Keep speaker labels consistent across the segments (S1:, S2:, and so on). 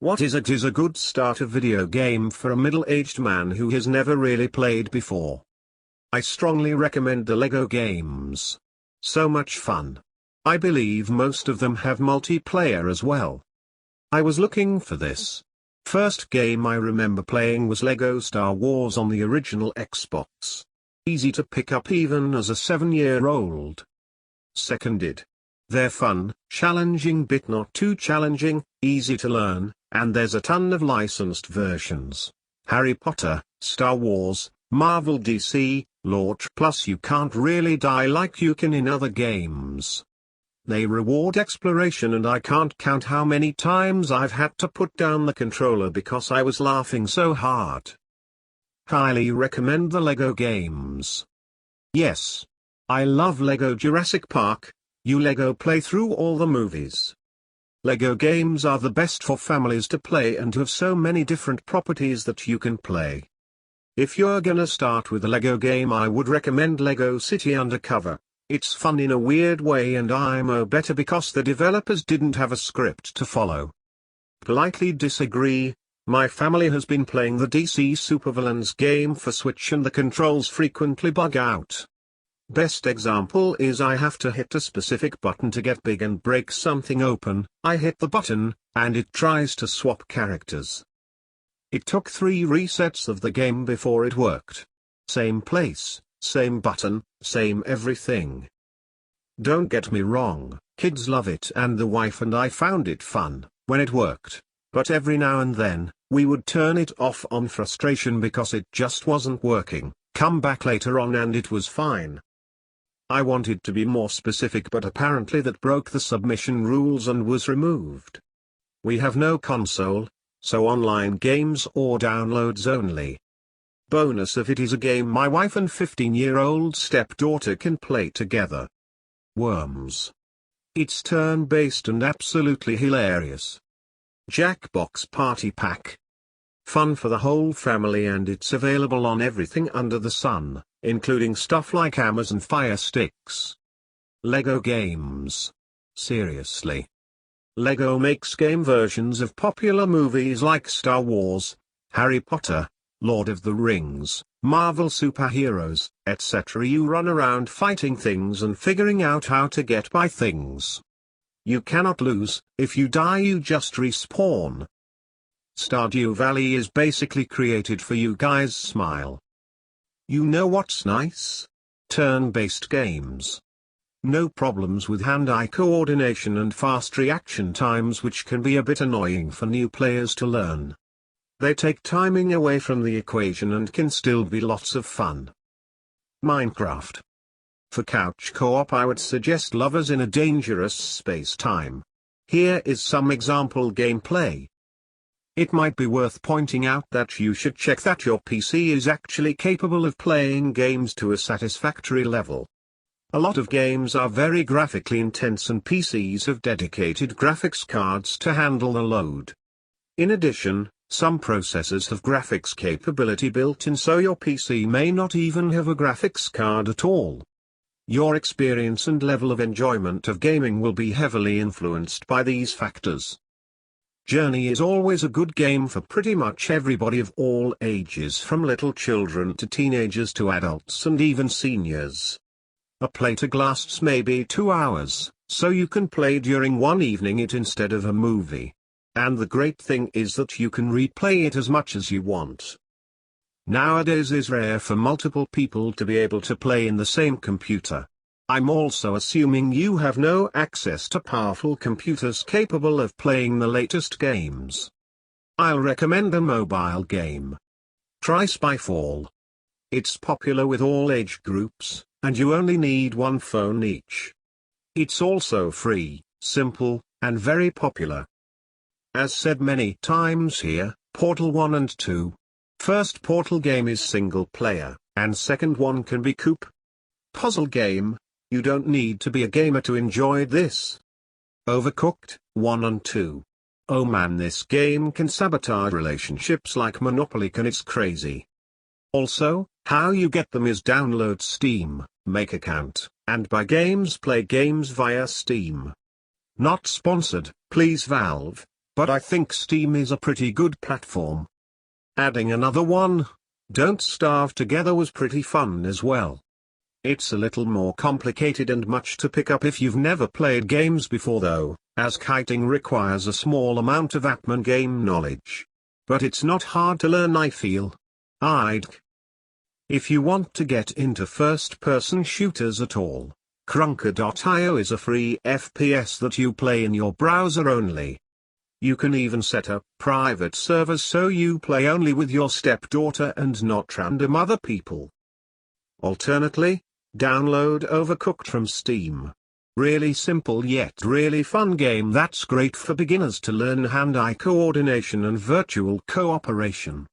S1: What is it is a good starter video game for a middle-aged man who has never really played before. I strongly recommend the Lego games. So much fun. I believe most of them have multiplayer as well. I was looking for this. First game I remember playing was Lego Star Wars on the original Xbox. Easy to pick up even as a 7-year-old. Seconded. They're fun, challenging but not too challenging, easy to learn, and there's a ton of licensed versions. Harry Potter, Star Wars, Marvel DC, Launch plus you can't really die like you can in other games. They reward exploration and I can't count how many times I've had to put down the controller because I was laughing so hard. Highly recommend the Lego games. Yes. I love Lego Jurassic Park. You Lego play through all the movies. Lego games are the best for families to play and have so many different properties that you can play. If you're gonna start with a Lego game, I would recommend Lego City Undercover. It's fun in a weird way and I'm better because the developers didn't have a script to follow. Politely disagree. My family has been playing the DC Supervillains game for Switch and the controls frequently bug out. Best example is I have to hit a specific button to get big and break something open. I hit the button, and it tries to swap characters. It took 3 resets of the game before it worked. Same place, same button, same everything. Don't get me wrong, kids love it and the wife and I found it fun when it worked, but every now and then, we would turn it off on frustration because it just wasn't working, come back later on and it was fine. I wanted to be more specific but apparently that broke the submission rules and was removed. We have no console, so online games or downloads only. Bonus if it is a game my wife and 15-year-old stepdaughter can play together. Worms. It's turn-based and absolutely hilarious. Jackbox Party Pack. Fun for the whole family and it's available on everything under the sun, including stuff like Amazon Fire Sticks. Lego games. Seriously. Lego makes game versions of popular movies like Star Wars, Harry Potter, Lord of the Rings, Marvel superheroes, etc. You run around fighting things and figuring out how to get by things. You cannot lose. If you die you just respawn. Stardew Valley is basically created for you guys. Smile. You know what's nice? Turn-based games. No problems with hand-eye coordination and fast reaction times, which can be a bit annoying for new players to learn. They take timing away from the equation and can still be lots of fun. Minecraft. For couch co-op I would suggest Lovers in a Dangerous Space-Time. Here is some example gameplay. It might be worth pointing out that you should check that your PC is actually capable of playing games to a satisfactory level. A lot of games are very graphically intense and PCs have dedicated graphics cards to handle the load. In addition, some processors have graphics capability built in, so your PC may not even have a graphics card at all. Your experience and level of enjoyment of gaming will be heavily influenced by these factors. Journey is always a good game for pretty much everybody of all ages, from little children to teenagers to adults and even seniors. A playthrough lasts maybe 2 hours, so you can play during one evening it instead of a movie. And the great thing is that you can replay it as much as you want. Nowadays it's rare for multiple people to be able to play in the same computer. I'm also assuming you have no access to powerful computers capable of playing the latest games. I'll recommend a mobile game. Try Spyfall. It's popular with all age groups, and you only need one phone each. It's also free, simple, and very popular. As said many times here, Portal 1 and 2. First Portal game is single player, and second one can be coop. Puzzle game. You don't need to be a gamer to enjoy this. Overcooked, 1 and 2. Oh man, this game can sabotage relationships like Monopoly can, it's crazy. Also, how you get them is download Steam, make account, and buy games, play games via Steam. Not sponsored, please Valve, but I think Steam is a pretty good platform. Adding another one, Don't Starve Together, was pretty fun as well. It's a little more complicated and much to pick up if you've never played games before though, as kiting requires a small amount of admin game knowledge. But it's not hard to learn, I feel. If you want to get into first-person shooters at all, Krunker.io is a free FPS that you play in your browser only. You can even set up private servers so you play only with your stepdaughter and not random other people. Alternately, download Overcooked from Steam. Really simple yet really fun game that's great for beginners to learn hand-eye coordination and virtual cooperation.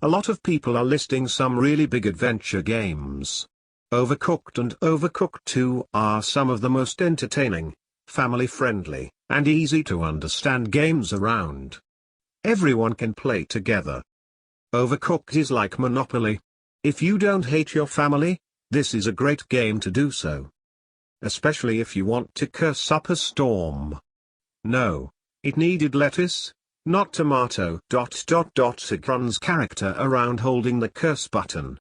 S1: A lot of people are listing some really big adventure games. Overcooked and Overcooked 2 are some of the most entertaining, family-friendly, and easy to understand games around. Everyone can play together. Overcooked is like Monopoly. If you don't hate your family, this is a great game to do so. Especially if you want to curse up a storm. No, it needed lettuce, not tomato. It runs character around holding the curse button.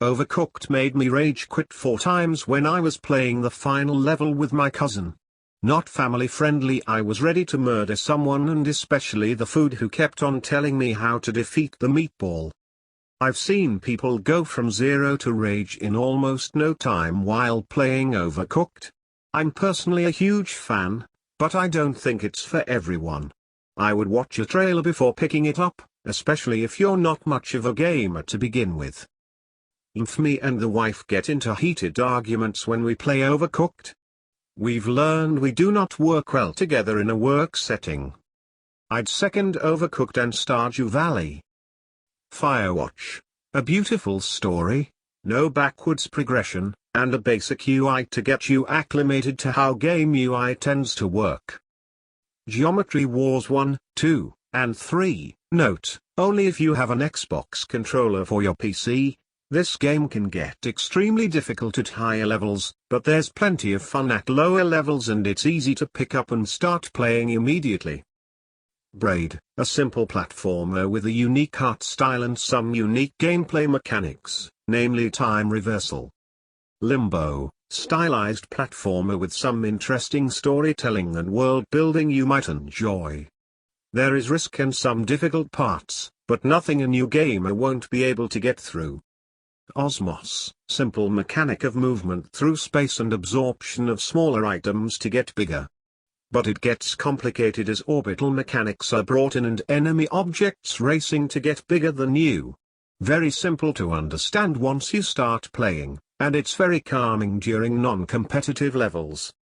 S1: Overcooked made me rage quit 4 times when I was playing the final level with my cousin. Not family friendly. I was ready to murder someone, and especially the food who kept on telling me how to defeat the meatball. I've seen people go from 0 to rage in almost no time while playing Overcooked. I'm personally a huge fan, but I don't think it's for everyone. I would watch a trailer before picking it up, especially if you're not much of a gamer to begin with. If me and the wife get into heated arguments when we play Overcooked, we've learned we do not work well together in a work setting. I'd second Overcooked and Stardew Valley. Firewatch, a beautiful story, no backwards progression, and a basic UI to get you acclimated to how game UI tends to work. Geometry Wars 1, 2, and 3, note, only if you have an Xbox controller for your PC. This game can get extremely difficult at higher levels, but there's plenty of fun at lower levels and it's easy to pick up and start playing immediately. Braid, a simple platformer with a unique art style and some unique gameplay mechanics, namely time reversal. Limbo, stylized platformer with some interesting storytelling and world building you might enjoy. There is risk and some difficult parts, but nothing a new gamer won't be able to get through. Osmos, simple mechanic of movement through space and absorption of smaller items to get bigger. But it gets complicated as orbital mechanics are brought in and enemy objects racing to get bigger than you. Very simple to understand once you start playing, and it's very calming during non-competitive levels.